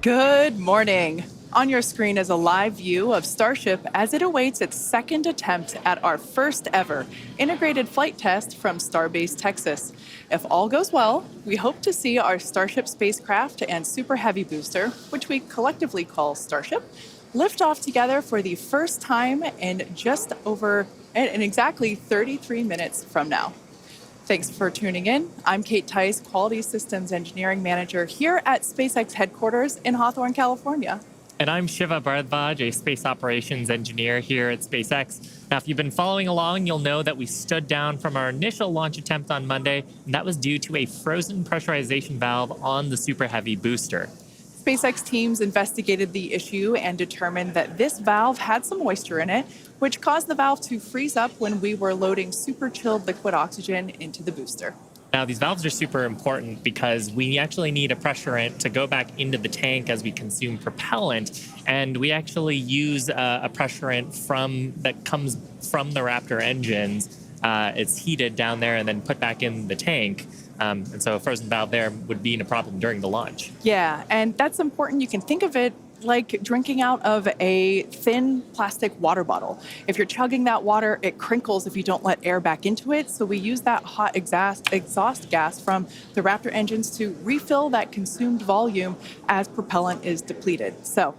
Good morning. On your screen is a live view of Starship as it awaits its second attempt at our first ever integrated flight test from Starbase, Texas. If all goes well, we hope to see our Starship spacecraft and Super Heavy booster, which we collectively call Starship, lift off together for the first time in exactly 33 minutes from now. Thanks for tuning in. I'm Kate Tice, Quality Systems Engineering Manager here at SpaceX headquarters in Hawthorne, California. And I'm Shiva Bharadwaj, a space operations engineer here at SpaceX. Now, if you've been following along, you'll know that we stood down from our initial launch attempt on Monday, and that was due to a frozen pressurization valve on the Super Heavy booster. SpaceX teams investigated the issue and determined that this valve had some moisture in it, which caused the valve to freeze up when we were loading super chilled liquid oxygen into the booster. Now, these valves are super important because we actually need a pressurant to go back into the tank as we consume propellant, and we actually use a pressurant that comes from the Raptor engines. It's heated down there and then put back in the tank. And so a frozen valve there would be a problem during the launch. Yeah, and that's important. You can think of it like drinking out of a thin plastic water bottle. If you're chugging that water, it crinkles if you don't let air back into it. So we use that hot exhaust gas from the Raptor engines to refill that consumed volume as propellant is depleted. So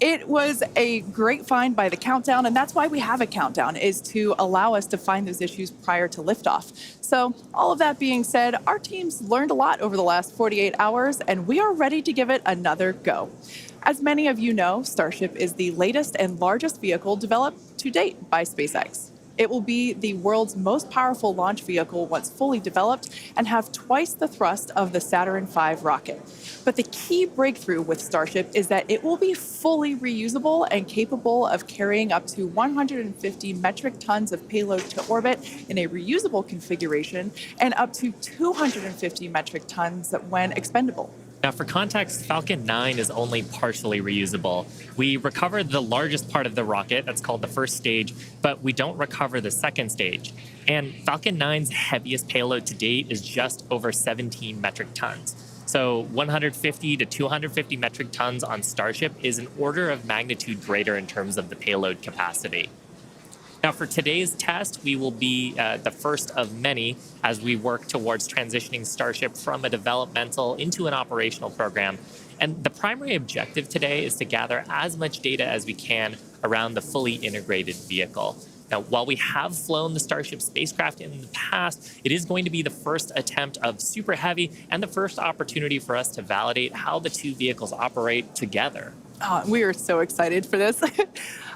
it was a great find by the countdown, and that's why we have a countdown, is to allow us to find those issues prior to liftoff. So all of that being said, our teams learned a lot over the last 48 hours, and we are ready to give it another go. As many of you know, Starship is the latest and largest vehicle developed to date by SpaceX. It will be the world's most powerful launch vehicle once fully developed and have twice the thrust of the Saturn V rocket. But the key breakthrough with Starship is that it will be fully reusable and capable of carrying up to 150 metric tons of payload to orbit in a reusable configuration and up to 250 metric tons when expendable. Now, for context, Falcon 9 is only partially reusable. We recovered the largest part of the rocket, that's called the first stage, but we don't recover the second stage. And Falcon 9's heaviest payload to date is just over 17 metric tons. So 150 to 250 metric tons on Starship is an order of magnitude greater in terms of the payload capacity. Now, for today's test, we will be the first of many as we work towards transitioning Starship from a developmental into an operational program. And the primary objective today is to gather as much data as we can around the fully integrated vehicle. Now, while we have flown the Starship spacecraft in the past, it is going to be the first attempt of Super Heavy and the first opportunity for us to validate how the two vehicles operate together. We are so excited for this.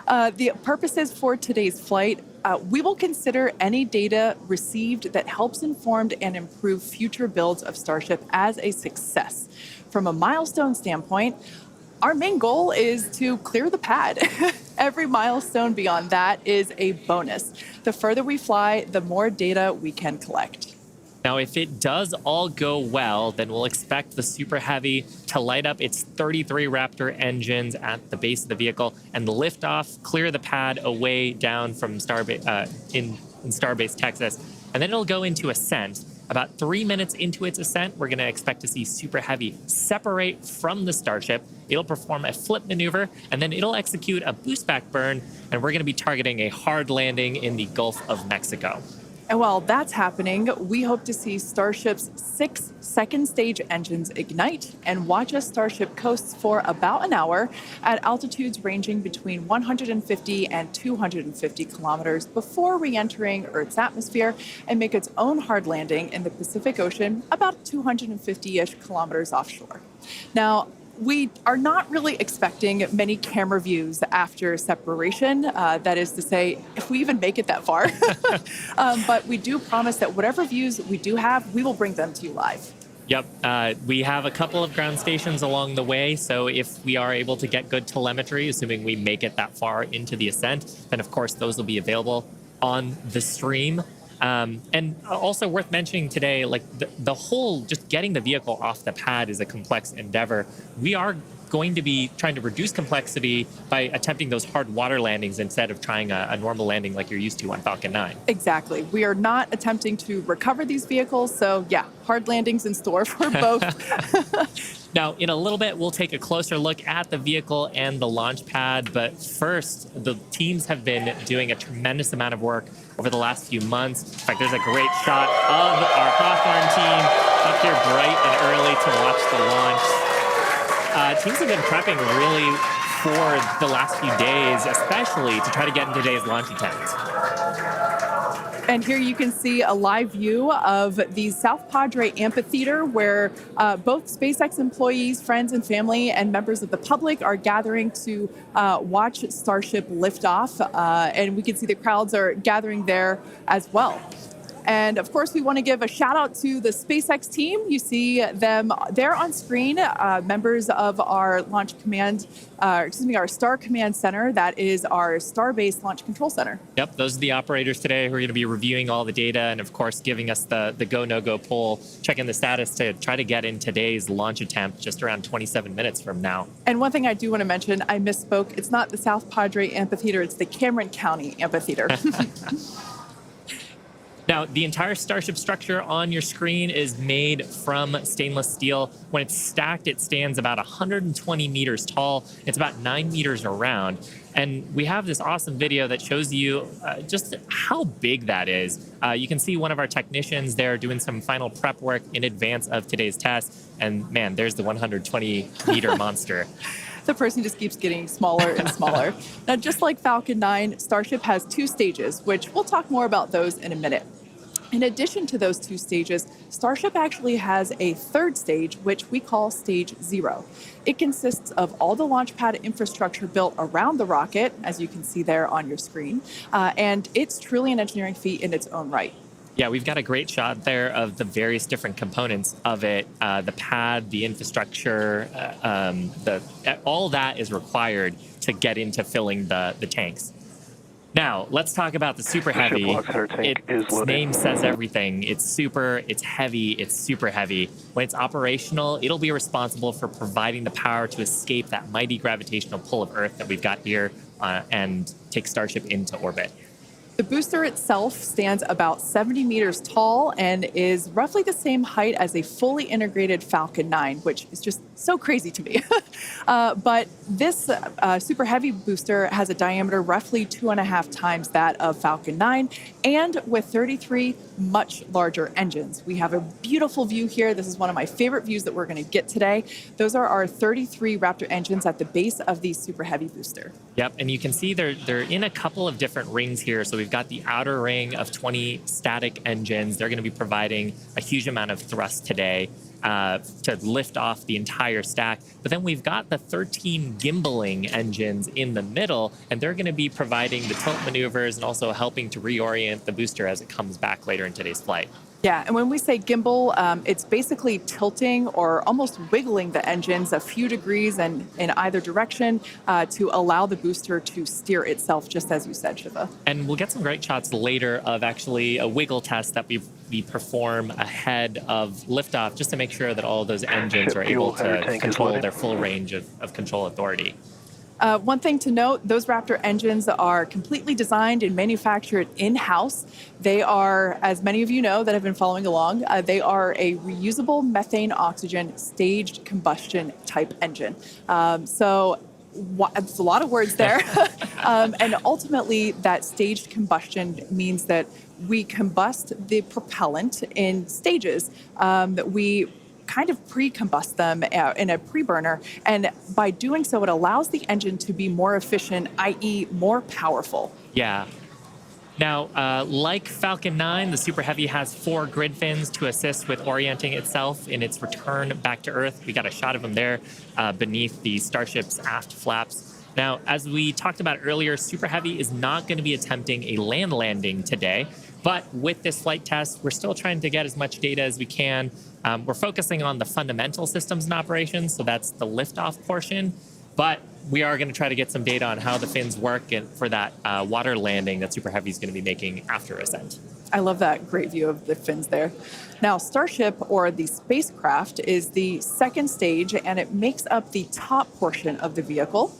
The purposes for today's flight, we will consider any data received that helps inform and improve future builds of Starship as a success. From a milestone standpoint, our main goal is to clear the pad. Every milestone beyond that is a bonus. The further we fly, the more data we can collect. Now, if it does all go well, then we'll expect the Super Heavy to light up its 33 Raptor engines at the base of the vehicle and lift off, clear the pad away down from Starbase, in Starbase, Texas, and then it'll go into ascent. About 3 minutes into its ascent, we're going to expect to see Super Heavy separate from the Starship. It'll perform a flip maneuver, and then it'll execute a boost back burn, and we're going to be targeting a hard landing in the Gulf of Mexico. And while that's happening, we hope to see Starship's 6 second stage engines ignite and watch as Starship coasts for about an hour at altitudes ranging between 150 and 250 kilometers before re-entering Earth's atmosphere and make its own hard landing in the Pacific Ocean about 250-ish kilometers offshore. Now, we are not really expecting many camera views after separation. That is to say, if we even make it that far. But we do promise that whatever views we do have, we will bring them to you live. Yep. We have a couple of ground stations along the way. So if we are able to get good telemetry, assuming we make it that far into the ascent, then of course those will be available on the stream. And also worth mentioning today, like the whole just getting the vehicle off the pad is a complex endeavor. We are going to be trying to reduce complexity by attempting those hard water landings instead of trying a normal landing like you're used to on Falcon 9. Exactly. We are not attempting to recover these vehicles. So yeah, hard landings in store for both. Now, in a little bit, we'll take a closer look at the vehicle and the launch pad. But first, the teams have been doing a tremendous amount of work over the last few months. In fact, there's a great shot of our Hawthorne team up here bright and early to watch the launch. Teams have been prepping really for the last few days, especially to try to get in today's launch attempt. And here you can see a live view of the South Padre Amphitheater, where both SpaceX employees, friends and family, and members of the public are gathering to watch Starship lift off. And we can see the crowds are gathering there as well. And of course, we want to give a shout out to the SpaceX team. You see them there on screen, members of our our Star Command Center. That is our Starbase Launch Control Center. Yep, those are the operators today who are going to be reviewing all the data and, of course, giving us the go, no go poll, checking the status to try to get in today's launch attempt just around 27 minutes from now. And one thing I do want to mention, I misspoke. It's not the South Padre Amphitheater, it's the Cameron County Amphitheater. Now, the entire Starship structure on your screen is made from stainless steel. When it's stacked, it stands about 120 meters tall. It's about 9 meters around. And we have this awesome video that shows you just how big that is. You can see one of our technicians there doing some final prep work in advance of today's test. And man, there's the 120-meter monster. The person just keeps getting smaller and smaller. Now, just like Falcon 9, Starship has 2 stages, which we'll talk more about those in a minute. In addition to those 2 stages, Starship actually has a 3rd stage, which we call Stage 0. It consists of all the launch pad infrastructure built around the rocket, as you can see there on your screen, and it's truly an engineering feat in its own right. Yeah, we've got a great shot there of the various different components of it. The pad, the infrastructure, all that is required to get into filling the tanks. Now, let's talk about the Super Heavy. Its name says everything. It's super, it's heavy, it's super heavy. When it's operational, it'll be responsible for providing the power to escape that mighty gravitational pull of Earth that we've got here and take Starship into orbit. The booster itself stands about 70 meters tall and is roughly the same height as a fully integrated Falcon 9, which is just so crazy to me. But this super heavy booster has a diameter roughly 2.5 times that of Falcon 9, and with 33 much larger engines. We have a beautiful view here. This is one of my favorite views that we're going to get today. Those are our 33 Raptor engines at the base of the super heavy booster. Yep, and you can see they're in a couple of different rings here. So we've got the outer ring of 20 static engines. They're going to be providing a huge amount of thrust today to lift off the entire stack. But then we've got the 13 gimbaling engines in the middle, and they're going to be providing the tilt maneuvers and also helping to reorient the booster as it comes back later in today's flight. Yeah, and when we say gimbal, it's basically tilting or almost wiggling the engines a few degrees and in either direction to allow the booster to steer itself, just as you said, Shiva. And we'll get some great shots later of actually a wiggle test that we perform ahead of liftoff, just to make sure that all of those engines are able to control their full range of control authority. One thing to note, those Raptor engines are completely designed and manufactured in-house. They are, as many of you know that have been following along, they are a reusable methane oxygen staged combustion type engine. So it's a lot of words there. And ultimately, that staged combustion means that we combust the propellant in stages. We kind of pre-combust them in a pre-burner, and by doing so, it allows the engine to be more efficient, i.e. more powerful. Yeah. Now, like Falcon 9, the Super Heavy has 4 grid fins to assist with orienting itself in its return back to Earth. We got a shot of them there beneath the Starship's aft flaps. Now, as we talked about earlier, Super Heavy is not going to be attempting a land landing today, but with this flight test, we're still trying to get as much data as we can. We're focusing on the fundamental systems and operations, so that's the liftoff portion, but we are going to try to get some data on how the fins work for that water landing that Super Heavy is going to be making after ascent. I love that great view of the fins there. Now, Starship, or the spacecraft, is the 2nd stage, and it makes up the top portion of the vehicle.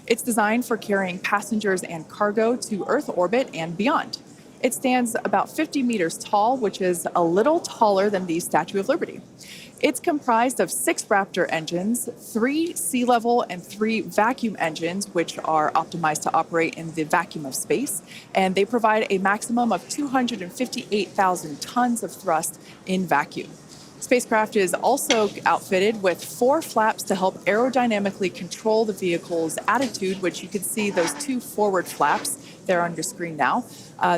It's designed for carrying passengers and cargo to Earth orbit and beyond. It stands about 50 meters tall, which is a little taller than the Statue of Liberty. It's comprised of 6 Raptor engines, 3 sea level and 3 vacuum engines, which are optimized to operate in the vacuum of space. And they provide a maximum of 258,000 tons of thrust in vacuum. Spacecraft is also outfitted with 4 flaps to help aerodynamically control the vehicle's attitude, which you can see those 2 forward flaps there on your screen now.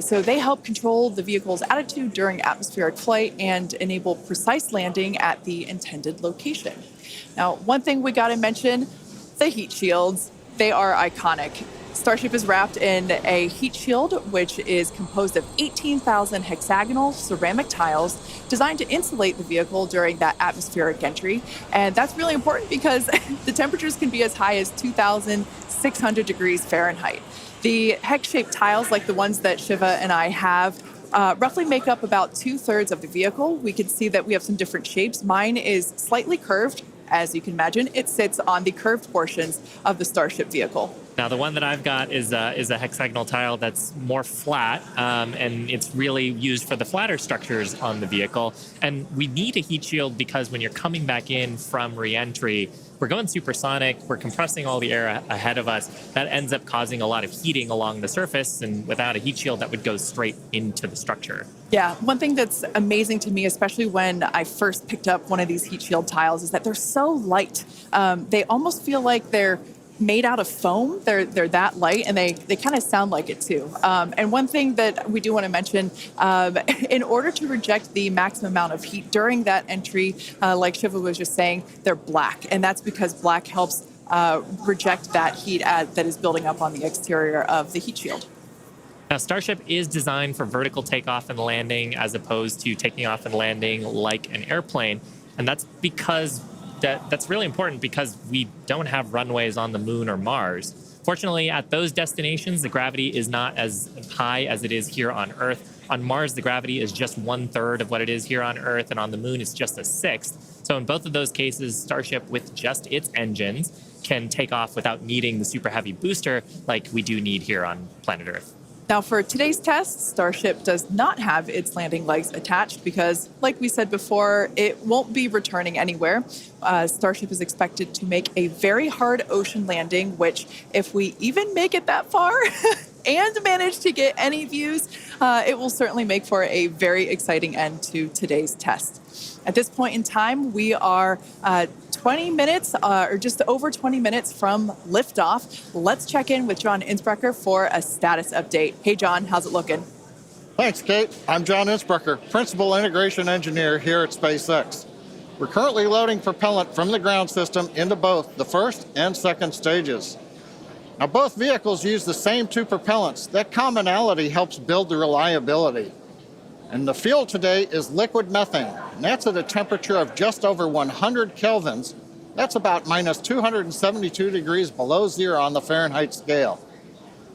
So they help control the vehicle's attitude during atmospheric flight and enable precise landing at the intended location. Now, one thing we got to mention, the heat shields. They are iconic. Starship is wrapped in a heat shield, which is composed of 18,000 hexagonal ceramic tiles designed to insulate the vehicle during that atmospheric entry. And that's really important because the temperatures can be as high as 2,600 degrees Fahrenheit. The hex-shaped tiles, like the ones that Shiva and I have, roughly make up about 2/3 of the vehicle. We can see that we have some different shapes. Mine is slightly curved. As you can imagine, it sits on the curved portions of the Starship vehicle. Now, the one that I've got is a hexagonal tile that's more flat, and it's really used for the flatter structures on the vehicle. And we need a heat shield because when you're coming back in from re-entry, we're going supersonic, we're compressing all the air ahead of us. That ends up causing a lot of heating along the surface, and without a heat shield, that would go straight into the structure. Yeah, one thing that's amazing to me, especially when I first picked up one of these heat shield tiles, is that they're so light. They almost feel like they're made out of foam. They're that light, and they kind of sound like it too. And one thing that we do want to mention, in order to reject the maximum amount of heat during that entry, like Shiva was just saying, they're black, and that's because black helps reject that heat that is building up on the exterior of the heat shield. Now, Starship is designed for vertical takeoff and landing as opposed to taking off and landing like an airplane. And that's because that's really important because we don't have runways on the moon or Mars. Fortunately, at those destinations, the gravity is not as high as it is here on Earth. On Mars, the gravity is just 1/3 of what it is here on Earth, and on the moon, it's just a sixth. So in both of those cases, Starship, with just its engines, can take off without needing the super heavy booster like we do need here on planet Earth. Now, for today's test, Starship does not have its landing legs attached because, like we said before, it won't be returning anywhere. Starship is expected to make a very hard ocean landing, which, if we even make it that far and manage to get any views, it will certainly make for a very exciting end to today's test. At this point in time, we are 20 minutes or just over 20 minutes from liftoff. Let's check in with John Innsbrucker for a status update. Hey, John, how's it looking? Thanks, Kate. I'm John Innsbrucker, Principal Integration Engineer here at SpaceX. We're currently loading propellant from the ground system into both the first and second stages. Now, both vehicles use the same 2 propellants. That commonality helps build the reliability. And the fuel today is liquid methane, and that's at a temperature of just over 100 kelvins. That's about minus 272 degrees below zero on the Fahrenheit scale.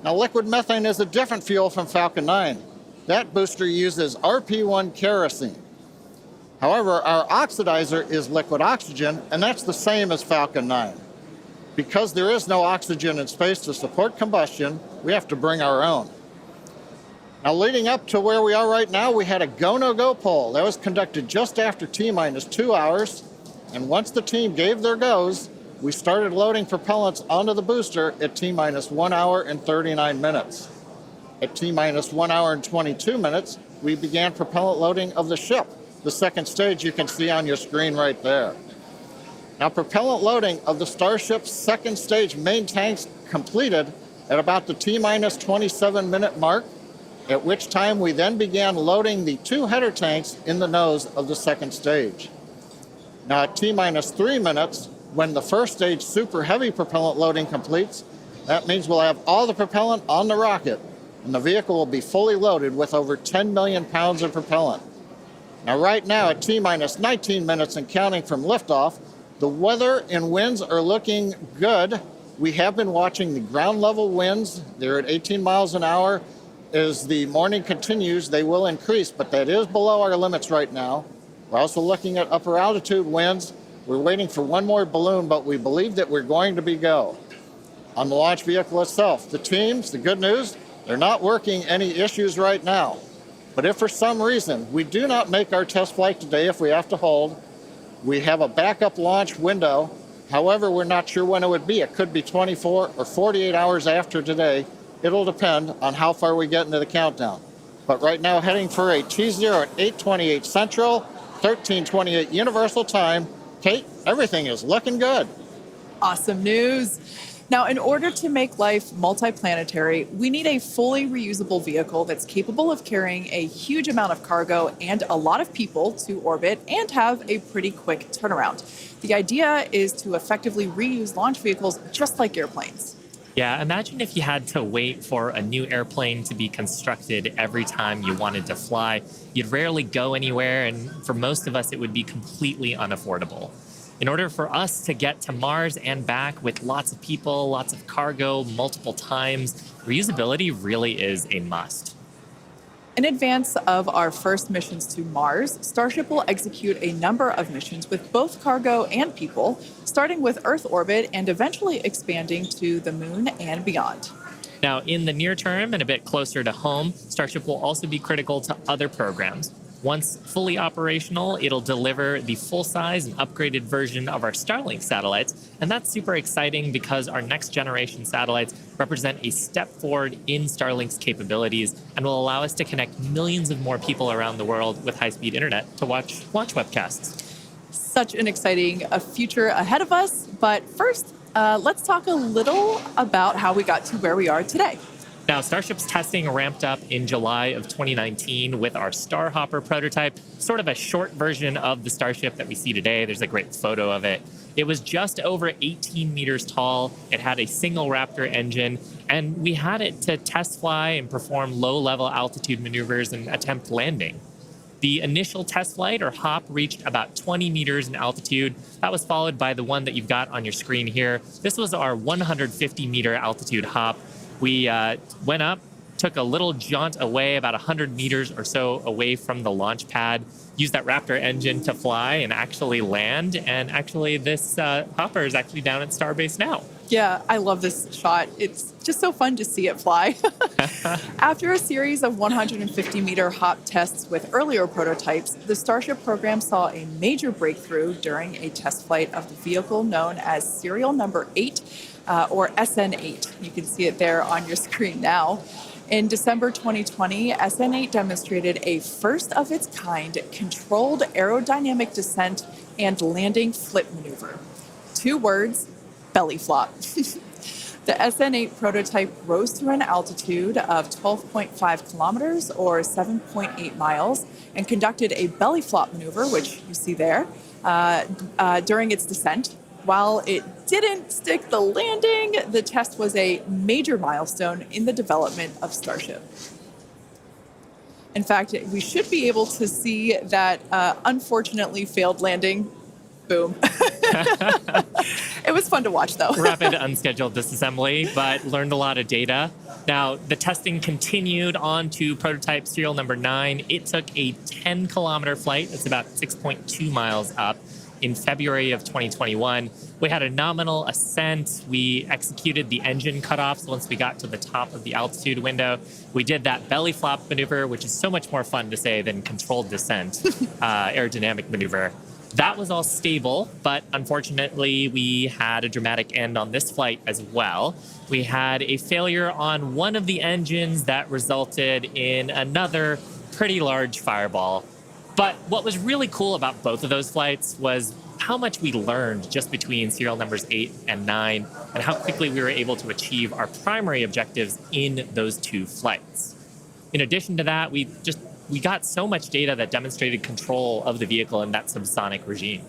Now, liquid methane is a different fuel from Falcon 9. That booster uses RP1 kerosene. However, our oxidizer is liquid oxygen, and that's the same as Falcon 9. Because there is no oxygen in space to support combustion, we have to bring our own. Now, leading up to where we are right now, we had a go-no-go poll. That was conducted just after T-minus 2 hours. And once the team gave their goes, we started loading propellants onto the booster at T-minus 1 hour and 39 minutes. At T-minus 1 hour and 22 minutes, we began propellant loading of the ship. The second stage you can see on your screen right there. Now, propellant loading of the Starship's second stage main tanks completed at about the T-minus 27-minute mark, at which time we then began loading the 2 header tanks in the nose of the second stage. Now, at T-minus 3 minutes, when the first stage super heavy propellant loading completes, that means we'll have all the propellant on the rocket, and the vehicle will be fully loaded with over 10 million pounds of propellant. Now, right now, at T-minus 19 minutes and counting from liftoff, the weather and winds are looking good. We have been watching the ground level winds. They're at 18 miles an hour. As the morning continues, they will increase, but that is below our limits right now. We're also looking at upper altitude winds. We're waiting for one more balloon, but we believe that we're going to be go. On the launch vehicle itself, the teams, the good news, they're not working any issues right now. But if for some reason we do not make our test flight today, if we have to hold, We have a backup launch window. However, we're not sure when it would be. It could be 24 or 48 hours after today. It'll depend on how far we get into the countdown. But right now, heading for a T0 at 8:28 Central, 13:28 Universal Time. Kate, everything is looking good. Awesome news. Now, in order to make life multiplanetary, we need a fully reusable vehicle that's capable of carrying a huge amount of cargo and a lot of people to orbit and have a pretty quick turnaround. The idea is to effectively reuse launch vehicles just like airplanes. Yeah, imagine if you had to wait for a new airplane to be constructed every time you wanted to fly. You'd rarely go anywhere, and for most of us, it would be completely unaffordable. In order for us to get to Mars and back with lots of people, lots of cargo, multiple times, reusability really is a must. In advance of our first missions to Mars, Starship will execute a number of missions with both cargo and people, starting with Earth orbit and eventually expanding to the Moon and beyond. Now, in the near term and a bit closer to home, Starship will also be critical to other programs. Once fully operational, it'll deliver the full-size and upgraded version of our Starlink satellites. And that's super exciting because our next generation satellites represent a step forward in Starlink's capabilities and will allow us to connect millions of more people around the world with high-speed internet to watch launch webcasts. Such an exciting future ahead of us. But first, let's talk a little about how we got to where we are today. Now, Starship's testing ramped up in July of 2019 with our Starhopper prototype, sort of a short version of the Starship that we see today. There's a great photo of it. It was just over 18 meters tall. It had a single Raptor engine, and we had it to test fly and perform low-level altitude maneuvers and attempt landing. The initial test flight, or hop, reached about 20 meters in altitude. That was followed by the one that you've got on your screen here. This was our 150-meter altitude hop. We went up, took a little jaunt away, about 100 meters or so away from the launch pad, used that Raptor engine to fly and actually land. And actually, this hopper is actually down at Starbase now. Yeah, I love this shot. It's just so fun to see it fly. After a series of 150-meter hop tests with earlier prototypes, the Starship program saw a major breakthrough during a test flight of the vehicle known as serial number 8, or SN8. You can see it there on your screen now. In December 2020, SN8 demonstrated a first-of-its-kind controlled aerodynamic descent and landing flip maneuver. 2 words, belly flop. The SN8 prototype rose to an altitude of 12.5 kilometers or 7.8 miles and conducted a belly flop maneuver, which you see there, during its descent. While it didn't stick the landing, the test was a major milestone in the development of Starship. In fact, we should be able to see that unfortunately failed landing. Boom. It was fun to watch, though. Rapid unscheduled disassembly, but learned a lot of data. Now, the testing continued on to prototype serial number 9. It took a 10-kilometer flight. That's about 6.2 miles up. In February of 2021, we had a nominal ascent. We executed the engine cutoffs once we got to the top of the altitude window. We did that belly flop maneuver, which is so much more fun to say than controlled descent, aerodynamic maneuver. That was all stable, but unfortunately, we had a dramatic end on this flight as well. We had a failure on one of the engines that resulted in another pretty large fireball. But what was really cool about both of those flights was how much we learned just between serial numbers 8 and 9 and how quickly we were able to achieve our primary objectives in those 2 flights. In addition to that, we got so much data that demonstrated control of the vehicle in that subsonic regime.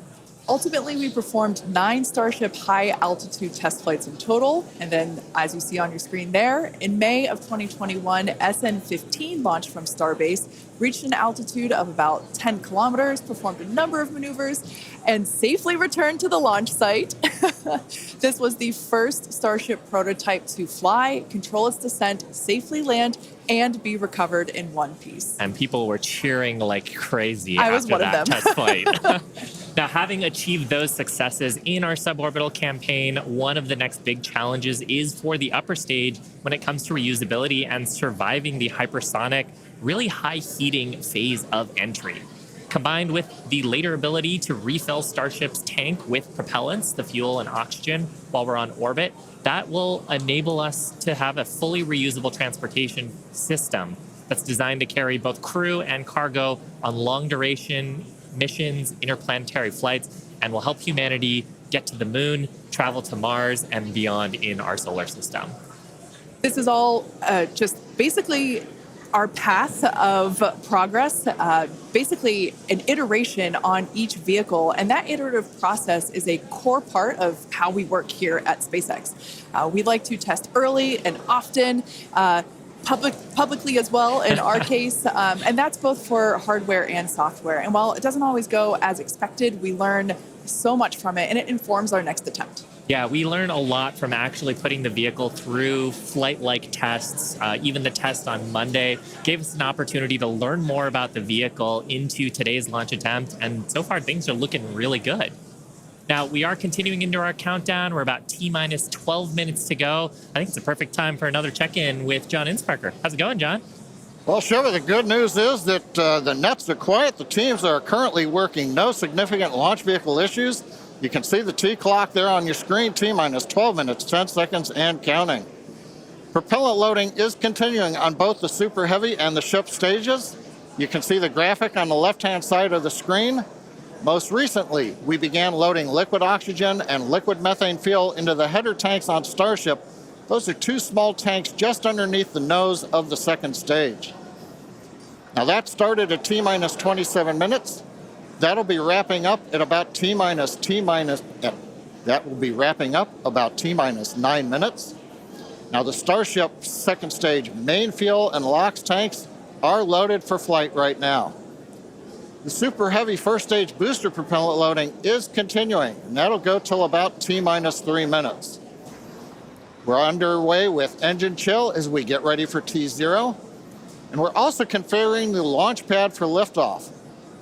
Ultimately, we performed 9 Starship high-altitude test flights in total. And then, as you see on your screen there, in May of 2021, SN15 launched from Starbase, reached an altitude of about 10 kilometers, performed a number of maneuvers, and safely returned to the launch site. This was the first Starship prototype to fly, control its descent, safely land, and be recovered in one piece. And people were cheering like crazy I was after one of that them. test flight. Now, having achieved those successes in our suborbital campaign, one of the next big challenges is for the upper stage when it comes to reusability and surviving the hypersonic, really high heating phase of entry. Combined with the later ability to refill Starship's tank with propellants, the fuel and oxygen, while we're on orbit, that will enable us to have a fully reusable transportation system that's designed to carry both crew and cargo on long duration missions, interplanetary flights, and will help humanity get to the moon, travel to Mars, and beyond in our solar system. This is all just basically our path of progress, basically an iteration on each vehicle. And that iterative process is a core part of how we work here at SpaceX. We like to test early and often, publicly as well in our case. And that's both for hardware and software. And while it doesn't always go as expected, we learn so much from it, and it informs our next attempt. Yeah, we learn a lot from actually putting the vehicle through flight-like tests. Even the test on Monday gave us an opportunity to learn more about the vehicle into today's launch attempt, and so far things are looking really good. Now, we are continuing into our countdown. We're about T-minus 12 minutes to go. I think it's a perfect time for another check-in with John Insprecher. How's it going, John? Well, Shiva, the good news is that the nets are quiet. The teams are currently working. No significant launch vehicle issues. You can see the T clock there on your screen, T-minus 12 minutes, 10 seconds, and counting. Propellant loading is continuing on both the Super Heavy and the ship stages. You can see the graphic on the left-hand side of the screen. Most recently, we began loading liquid oxygen and liquid methane fuel into the header tanks on Starship. Those are two small tanks just underneath the nose of the second stage. Now that started at T-minus 27 minutes. That'll be wrapping up at about T-minus 9 minutes. Now the Starship second stage main fuel and LOX tanks are loaded for flight right now. The Super Heavy first stage booster propellant loading is continuing, and that'll go till about T-minus 3 minutes. We're underway with engine chill as we get ready for T0, and we're also configuring the launch pad for liftoff.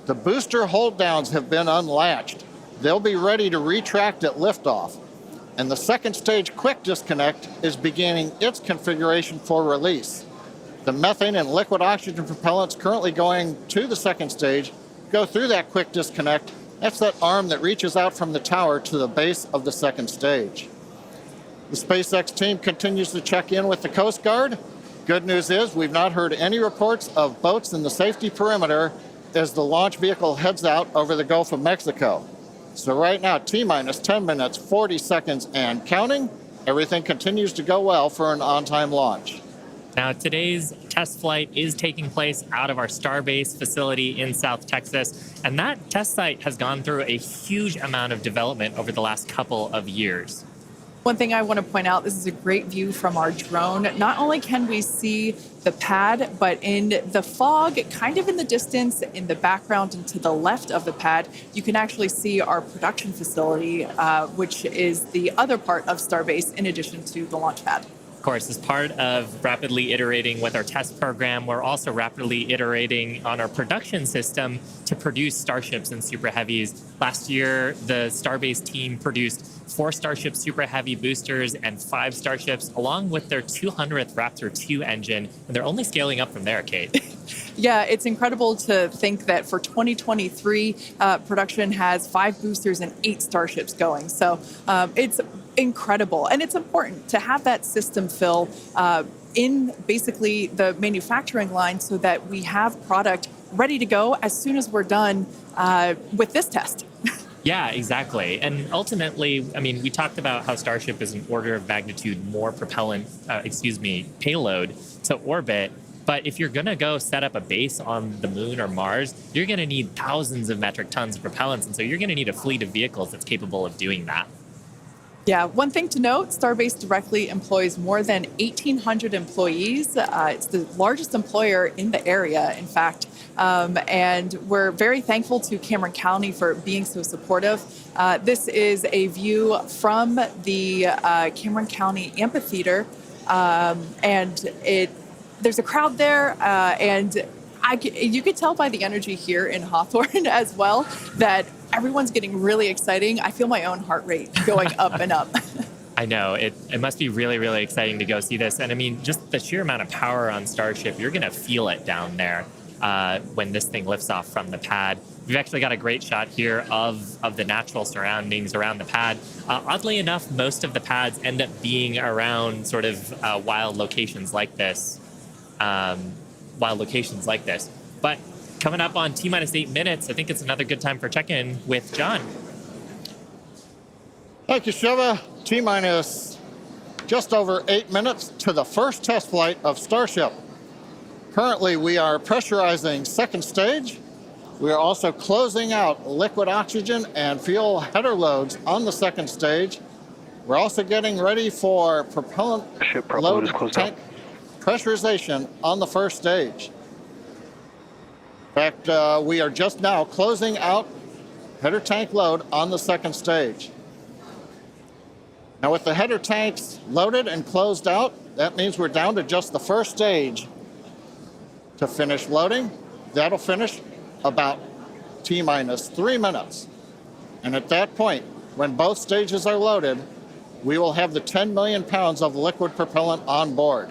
The booster hold downs have been unlatched. They'll be ready to retract at liftoff. And the second stage quick disconnect is beginning its configuration for release. The methane and liquid oxygen propellants currently going to the second stage go through that quick disconnect. That's that arm that reaches out from the tower to the base of the second stage. The SpaceX team continues to check in with the Coast Guard. Good news is we've not heard any reports of boats in the safety perimeter as the launch vehicle heads out over the Gulf of Mexico. So right now, T-minus 10 minutes, 40 seconds, and counting. Everything continues to go well for an on-time launch. Now, today's test flight is taking place out of our Starbase facility in South Texas, and that test site has gone through a huge amount of development over the last couple of years. One thing I want to point out, this is a great view from our drone. Not only can we see the pad, but in the fog, kind of in the distance, in the background and to the left of the pad, you can actually see our production facility, which is the other part of Starbase in addition to the launch pad. Of course, as part of rapidly iterating with our test program, we're also rapidly iterating on our production system to produce Starships and Super Heavies. Last year, the Starbase team produced 4 Starship Super Heavy boosters and 5 Starships, along with their 200th Raptor 2 engine, and they're only scaling up from there, Kate. Yeah, it's incredible to think that for 2023, production has 5 boosters and 8 Starships going. So it's incredible. And it's important to have that system fill in basically the manufacturing line so that we have product ready to go as soon as we're done with this test. Yeah, exactly. And ultimately, I mean, we talked about how Starship is an order of magnitude more payload to orbit. But if you're going to go set up a base on the moon or Mars, you're going to need thousands of metric tons of propellants. And so you're going to need a fleet of vehicles that's capable of doing that. Yeah, one thing to note, Starbase directly employs more than 1,800 employees. It's the largest employer in the area, in fact. And we're very thankful to Cameron County for being so supportive. This is a view from the Cameron County Amphitheater. And there's a crowd there, and you could tell by the energy here in Hawthorne as well that everyone's getting really exciting. I feel my own heart rate going up and up. I know. It must be really, really exciting to go see this. And I mean, just the sheer amount of power on Starship, you're going to feel it down there when this thing lifts off from the pad. We've actually got a great shot here of the natural surroundings around the pad. Oddly enough, most of the pads end up being around sort of wild locations like this. But coming up on T-minus 8 minutes, I think it's another good time for check-in with John. Thank you, Shiva. T-minus just over 8 minutes to the first test flight of Starship. Currently, we are pressurizing second stage. We are also closing out liquid oxygen and fuel header loads on the second stage. We're also getting ready for propellant load tank pressurization on the first stage. In fact, we are just now closing out header tank load on the second stage. Now with the header tanks loaded and closed out, that means we're down to just the first stage to finish loading. That'll finish about T-minus 3 minutes. And at that point, when both stages are loaded, we will have the 10 million pounds of liquid propellant on board.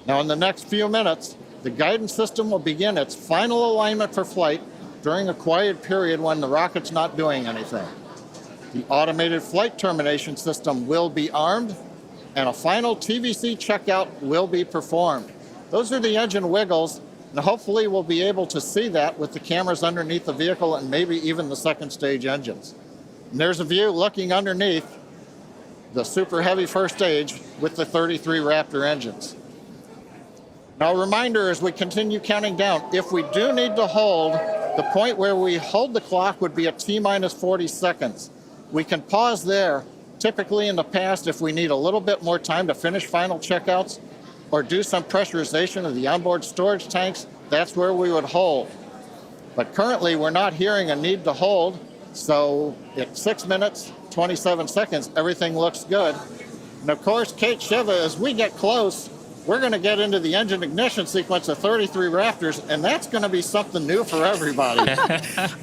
Now in the next few minutes, the guidance system will begin its final alignment for flight during a quiet period when the rocket's not doing anything. The automated flight termination system will be armed, and a final TVC checkout will be performed. Those are the engine wiggles, and hopefully we'll be able to see that with the cameras underneath the vehicle and maybe even the second stage engines. And there's a view looking underneath the super heavy first stage with the 33 Raptor engines. Now a reminder as we continue counting down, if we do need to hold, the point where we hold the clock would be at T-minus 40 seconds. We can pause there. Typically in the past, if we need a little bit more time to finish final checkouts or do some pressurization of the onboard storage tanks, that's where we would hold. But currently we're not hearing a need to hold, so at 6 minutes, 27 seconds, everything looks good. And of course, Kate, Shiva, as we get close, we're going to get into the engine ignition sequence of 33 Raptors, and that's going to be something new for everybody.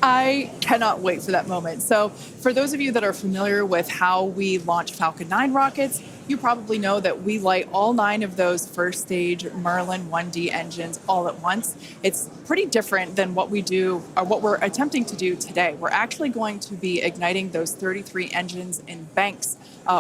I cannot wait for that moment. So for those of you that are familiar with how we launch Falcon 9 rockets, you probably know that we light all 9 of those first stage Merlin 1D engines all at once. It's pretty different than what we do, or what we're attempting to do today. We're actually going to be igniting those 33 engines in banks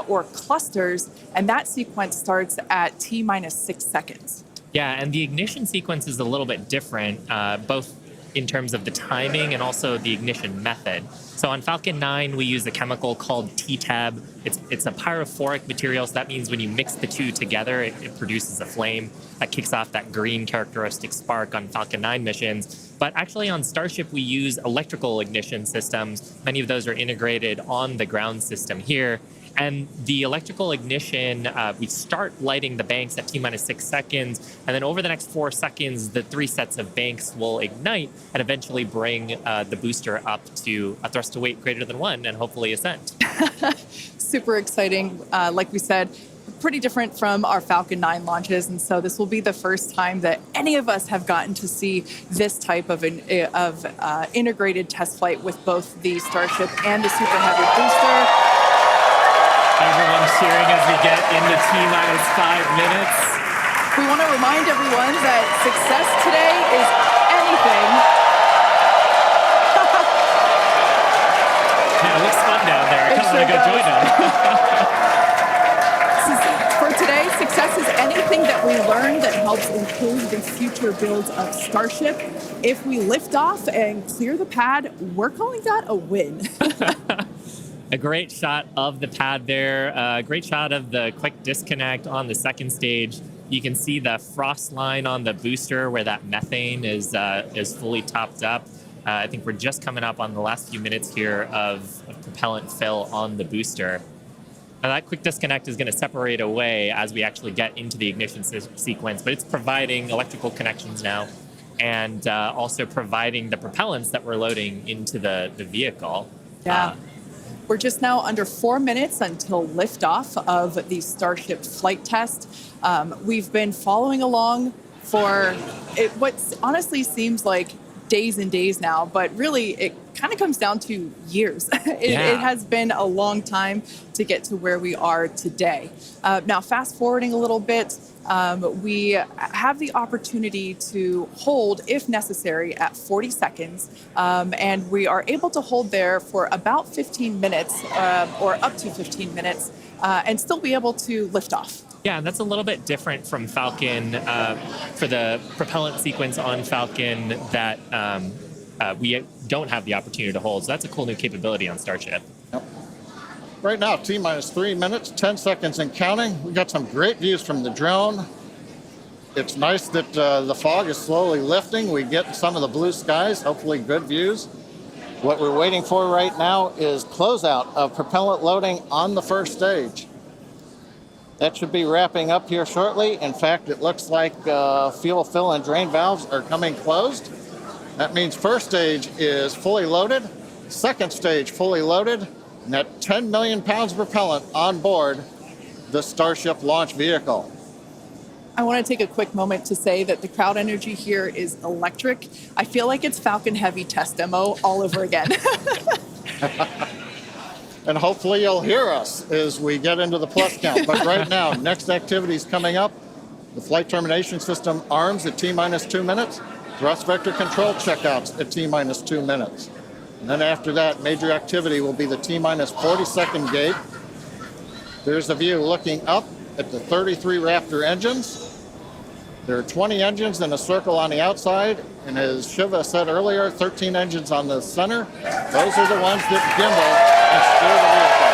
or clusters, and that sequence starts at T-minus 6 seconds. Yeah, and the ignition sequence is a little bit different, both in terms of the timing and also the ignition method. So on Falcon 9, we use a chemical called T-Tab. It's a pyrophoric material, so that means when you mix the two together, it produces a flame that kicks off that green characteristic spark on Falcon 9 missions. But actually on Starship, we use electrical ignition systems. Many of those are integrated on the ground system here. And the electrical ignition, we start lighting the banks at T-minus 6 seconds, and then over the next 4 seconds, the 3 sets of banks will ignite and eventually bring the booster up to a thrust to weight greater than 1 and hopefully ascent. Super exciting. Like we said, pretty different from our Falcon 9 launches, and so this will be the first time that any of us have gotten to see this type of integrated test flight with both the Starship and the Super Heavy booster. Everyone's cheering as we get into T-minus 5 minutes. We want to remind everyone that success today is anything. Yeah, it looks fun down there. I kind of want to go join them. For today, success is anything that we learn that helps improve the future builds of Starship. If we lift off and clear the pad, we're calling that a win. A great shot of the pad there, a great shot of the quick disconnect on the second stage. You can see the frost line on the booster where that methane is fully topped up. I think we're just coming up on the last few minutes here of propellant fill on the booster. Now that quick disconnect is going to separate away as we actually get into the ignition sequence, but it's providing electrical connections now and also providing the propellants that we're loading into the vehicle. Yeah. We're just now under 4 minutes until liftoff of the Starship flight test. We've been following along for what honestly seems like days and days now, but really it kind of comes down to years. Yeah. It has been a long time to get to where we are today. Now, fast forwarding a little bit, we have the opportunity to hold, if necessary, at 40 seconds. And we are able to hold there for about 15 minutes or up to 15 minutes and still be able to lift off. Yeah, and that's a little bit different from Falcon for the propellant sequence on Falcon that we don't have the opportunity to hold. So that's a cool new capability on Starship. Yep. Right now, T-minus 3 minutes, 10 seconds and counting. We got some great views from the drone. It's nice that the fog is slowly lifting. We get some of the blue skies, hopefully good views. What we're waiting for right now is closeout of propellant loading on the first stage. That should be wrapping up here shortly. In fact, it looks like fuel fill and drain valves are coming closed. That means first stage is fully loaded, second stage fully loaded, and that 10 million pounds of propellant on board the Starship launch vehicle. I want to take a quick moment to say that the crowd energy here is electric. I feel like it's Falcon Heavy test demo all over again. And hopefully you'll hear us as we get into the plus count. But right now, next activity is coming up. The flight termination system arms at T-minus 2 minutes. Thrust vector control checkouts at T-minus 2 minutes. And then after that, major activity will be the T-minus 40-second gate. There's a view looking up at the 33 Raptor engines. There are 20 engines in a circle on the outside, and as Shiva said earlier, 13 engines on the center. Those are the ones that gimbal and steer the vehicle.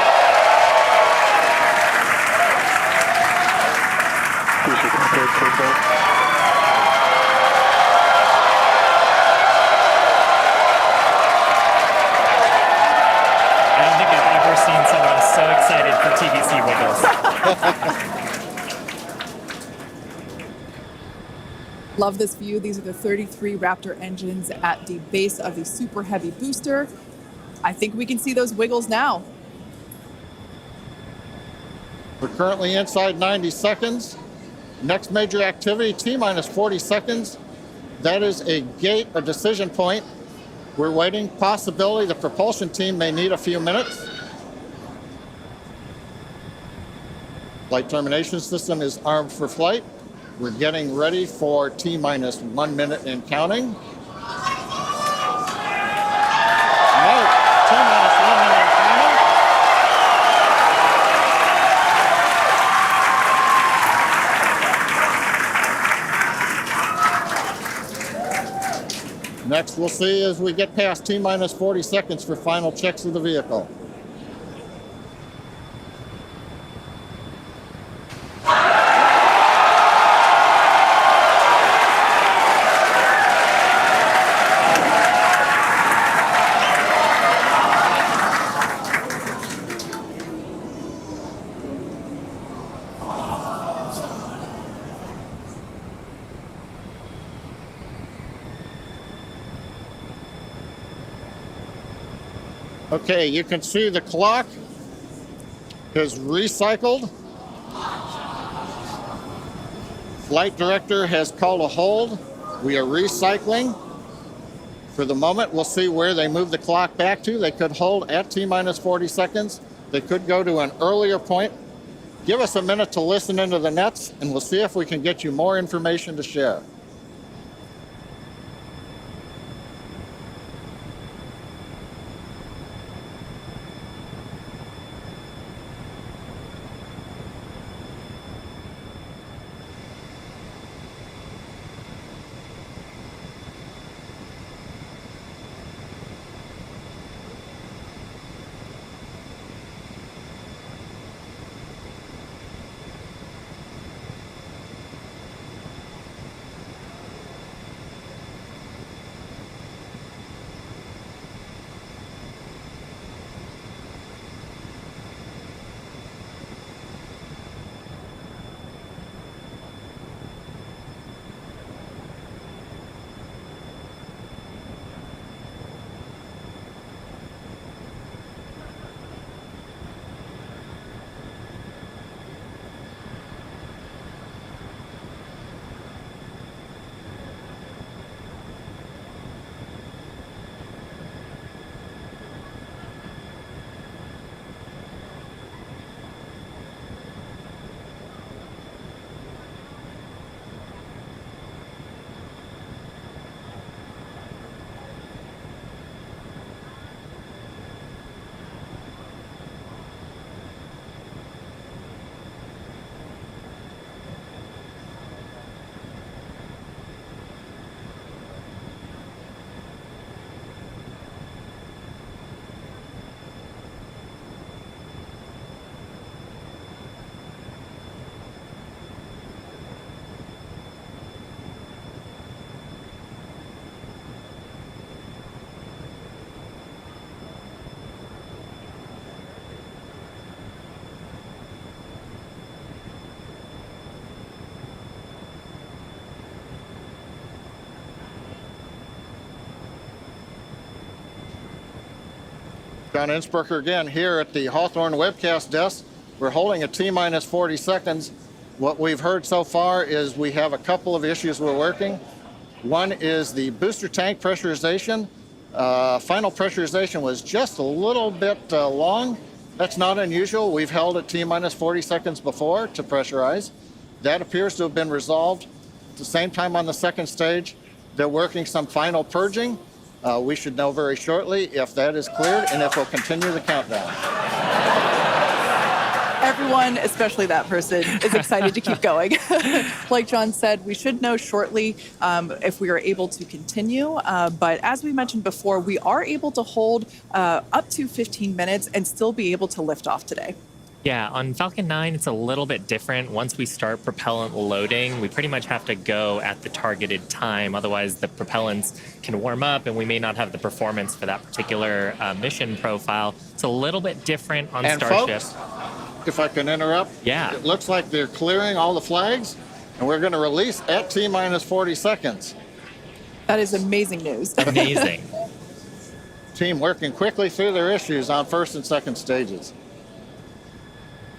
I don't think I've ever seen someone so excited for TVC wiggles. Love this view. These are the 33 Raptor engines at the base of the Super Heavy booster. I think we can see those wiggles now. We're currently inside 90 seconds. Next major activity, T-minus 40 seconds. That is a gate, a decision point. We're waiting. Possibility the propulsion team may need a few minutes. Flight termination system is armed for flight. We're getting ready for T-minus 1 minute and counting. No, T-minus 1 minute and counting. Next, we'll see as we get past T-minus 40 seconds for final checks of the vehicle. Okay, you can see the clock has recycled. Flight director has called a hold. We are recycling. For the moment, we'll see where they move the clock back to. They could hold at T-minus 40 seconds. They could go to an earlier point. Give us a minute to listen into the nets, and we'll see if we can get you more information to share. John Innsbrucker again here at the Hawthorne webcast desk. We're holding a T-minus 40 seconds. What we've heard so far is we have a couple of issues we're working. One is the booster tank pressurization. Final pressurization was just a little bit long. That's not unusual. We've held at T-minus 40 seconds before to pressurize. That appears to have been resolved. At the same time on the second stage, they're working some final purging. We should know very shortly if that is cleared and if we'll continue the countdown. Everyone, especially that person, is excited to keep going. Like John said, we should know shortly if we are able to continue. But as we mentioned before, we are able to hold up to 15 minutes and still be able to lift off today. Yeah, on Falcon 9, it's a little bit different. Once we start propellant loading, we pretty much have to go at the targeted time. Otherwise, the propellants can warm up and we may not have the performance for that particular mission profile. It's a little bit different on Starship. Folks, if I can interrupt, yeah, it looks like they're clearing all the flags and we're going to release at T-minus 40 seconds. That is amazing news. Amazing. Team working quickly through their issues on first and second stages.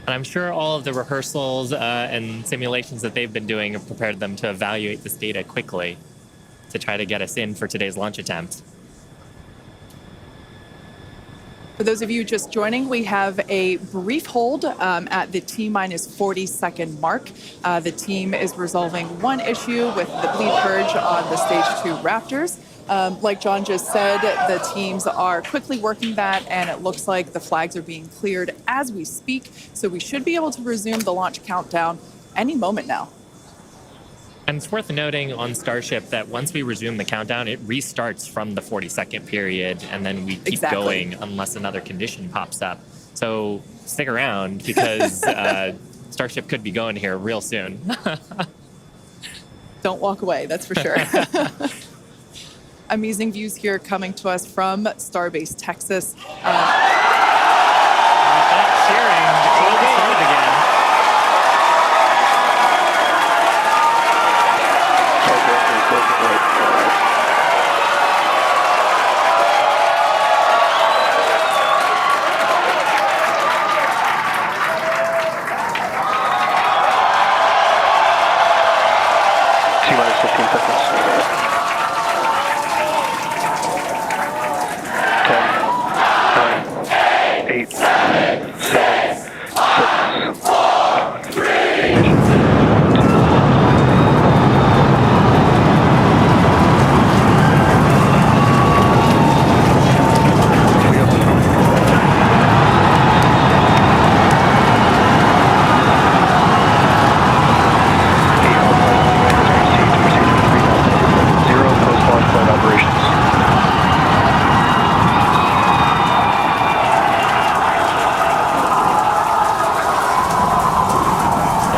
And I'm sure all of the rehearsals and simulations that they've been doing have prepared them to evaluate this data quickly to try to get us in for today's launch attempt. For those of you just joining, we have a brief hold at the T-minus 40 second mark. The team is resolving one issue with the bleed purge on the stage 2 Raptors. Like John just said, the teams are quickly working that, and it looks like the flags are being cleared as we speak. So we should be able to resume the launch countdown any moment now. And it's worth noting on Starship that once we resume the countdown, it restarts from the 40-second period, and then we keep going unless another condition pops up. So stick around because Starship could be going here real soon. Don't walk away, that's for sure. Amazing views here coming to us from Starbase, Texas. Cheering to close the start again. T-minus 15 seconds. 10, 9, 8, 7, 6, 5, 3.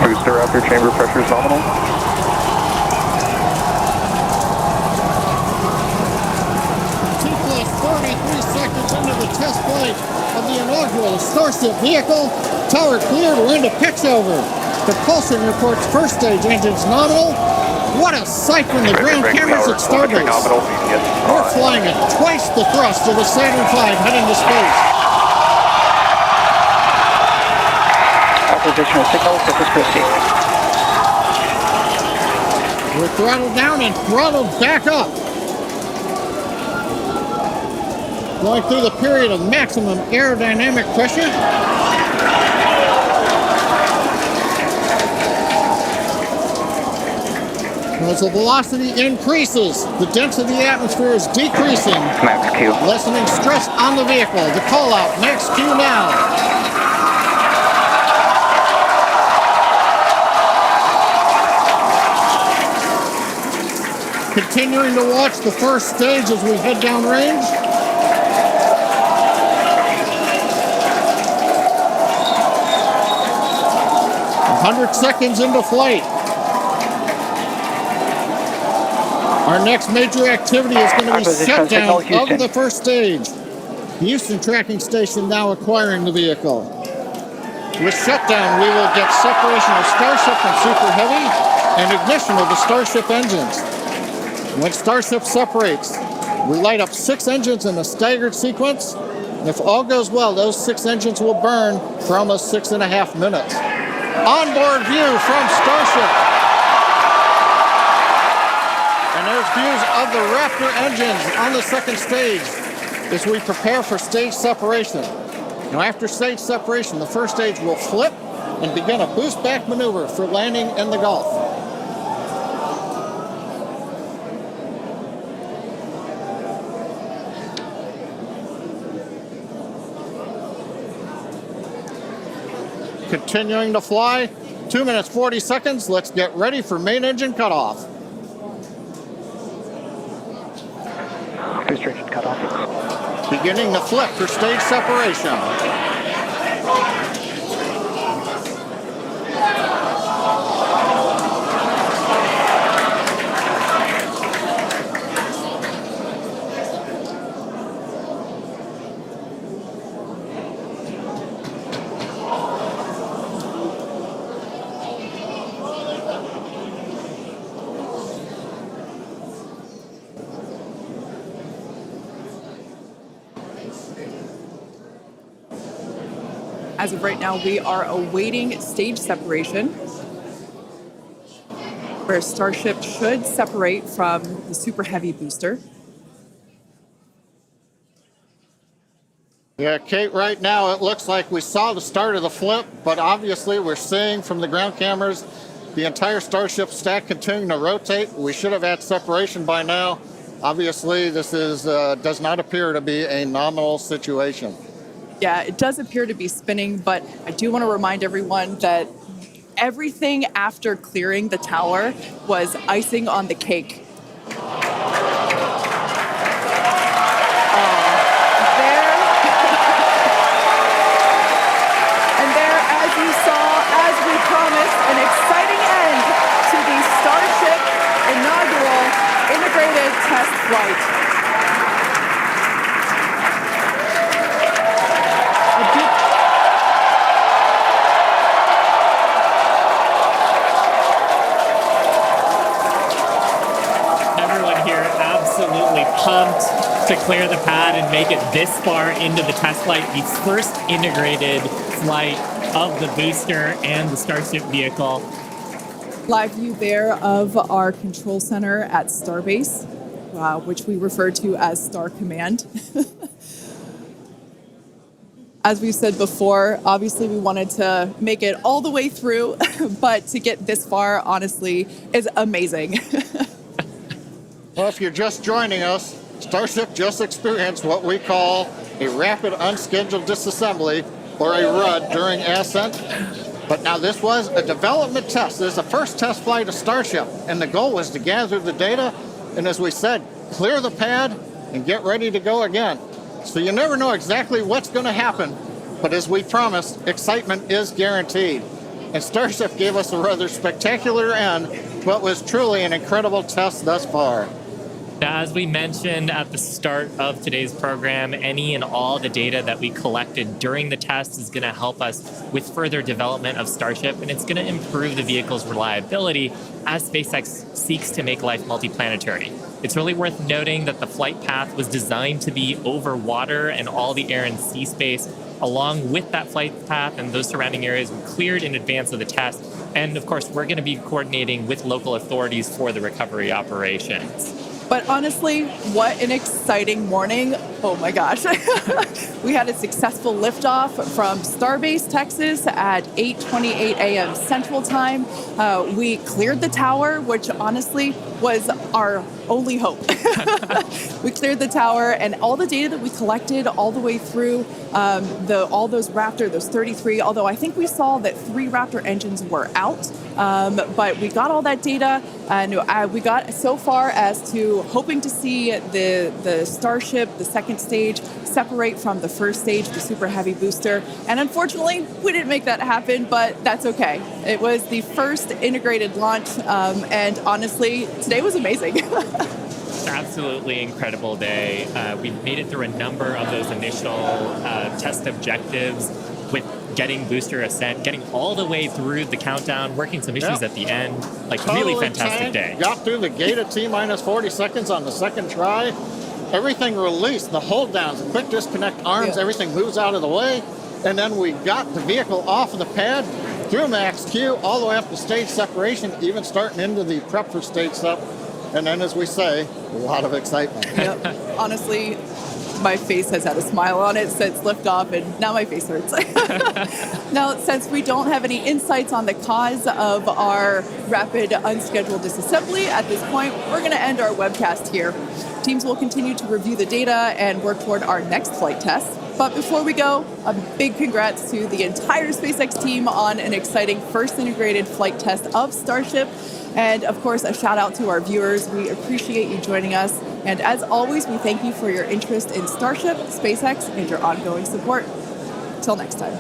Booster after chamber pressure is nominal. T-plus 33 seconds into the test flight of the inaugural Starship vehicle. Tower cleared, we're into pitch over. Propulsion reports first stage engines nominal. What a sight from the ground cameras at Starbase. We're flying at twice the thrust of the Saturn V heading to space. Oppositional signal, this is Christie. We're throttled down and throttled back up. Going through the period of maximum aerodynamic pressure. As the velocity increases, the density of the atmosphere is decreasing. Max Q. Lessening stress on the vehicle. The call out, max Q now. Continuing to watch the first stage as we head downrange. A 100 seconds into flight. Our next major activity is going to be shutdown of the first stage. Houston Tracking Station now acquiring the vehicle. With shutdown, we will get separation of Starship and Super Heavy and ignition of the Starship engines. When Starship separates, we light up 6 engines in a staggered sequence. And if all goes well, those 6 engines will burn for almost 6.5 minutes. Onboard view from Starship. And there's views of the Raptor engines on the second stage as we prepare for stage separation. Now, after stage separation, the first stage will flip and begin a boost back maneuver for landing in the Gulf. Continuing to fly, 2 minutes 40 seconds. Let's get ready for main engine cutoff. Booster engine cutoff. Beginning the flip for stage separation. As of right now, we are awaiting stage separation, where Starship should separate from the Super Heavy booster. Yeah, Kate, right now it looks like we saw the start of the flip, but obviously we're seeing from the ground cameras the entire Starship stack continuing to rotate. We should have had separation by now. Obviously, this is does not appear to be a nominal situation. Yeah, it does appear to be spinning, but I do want to remind everyone that everything after clearing the tower was icing on the cake. And there, as you saw, as we promised, an exciting end to the Starship inaugural integrated test flight. Pumped to clear the pad and make it this far into the test flight, the first integrated flight of the booster and the Starship vehicle. Live view there of our control center at Starbase, which we refer to as Star Command. As we said before, obviously we wanted to make it all the way through, but to get this far, honestly, is amazing. Well, if you're just joining us, Starship just experienced what we call a rapid unscheduled disassembly, or a RUD, during ascent. But now this was a development test. This is the first test flight of Starship, and the goal was to gather the data, and as we said, clear the pad and get ready to go again. So you never know exactly what's going to happen, but as we promised, excitement is guaranteed. And Starship gave us a rather spectacular end to what was truly an incredible test thus far. Now, as we mentioned at the start of today's program, any and all the data that we collected during the test is going to help us with further development of Starship, and it's going to improve the vehicle's reliability as SpaceX seeks to make life multiplanetary. It's really worth noting that the flight path was designed to be over water and all the air and sea space. Along with that flight path and those surrounding areas were cleared in advance of the test. And of course, we're going to be coordinating with local authorities for the recovery operations. But honestly, what an exciting morning. Oh my gosh. We had a successful liftoff from Starbase, Texas at 8:28 a.m. Central Time. We cleared the tower, which honestly was our only hope. We cleared the tower, and all the data that we collected all the way through all those Raptor, those 33, although I think we saw that 3 Raptor engines were out. But we got all that data, and we got so far as to hoping to see the Starship, the second stage, separate from the first stage, the Super Heavy booster. And unfortunately, we didn't make that happen, but that's okay. It was the first integrated launch, and honestly, today was amazing. Absolutely incredible day. We made it through a number of those initial test objectives with getting booster ascent, getting all the way through the countdown, working some issues at the end. Like, totally really fantastic day. Got through the gate at T-minus 40 seconds on the second try. everything released, the hold downs, quick disconnect arms, everything moves out of the way. And then we got the vehicle off of the pad, through max Q, all the way up to stage separation, even starting into the prep for stage sep. And then, as we say, a lot of excitement. Yep. Honestly, my face has had a smile on it since liftoff, and now my face hurts. Now, since we don't have any insights on the cause of our rapid unscheduled disassembly at this point, we're going to end our webcast here. Teams will continue to review the data and work toward our next flight test. But before we go, a big congrats to the entire SpaceX team on an exciting first integrated flight test of Starship. And of course, a shout out to our viewers. We appreciate you joining us. And as always, we thank you for your interest in Starship, SpaceX, and your ongoing support. Till next time.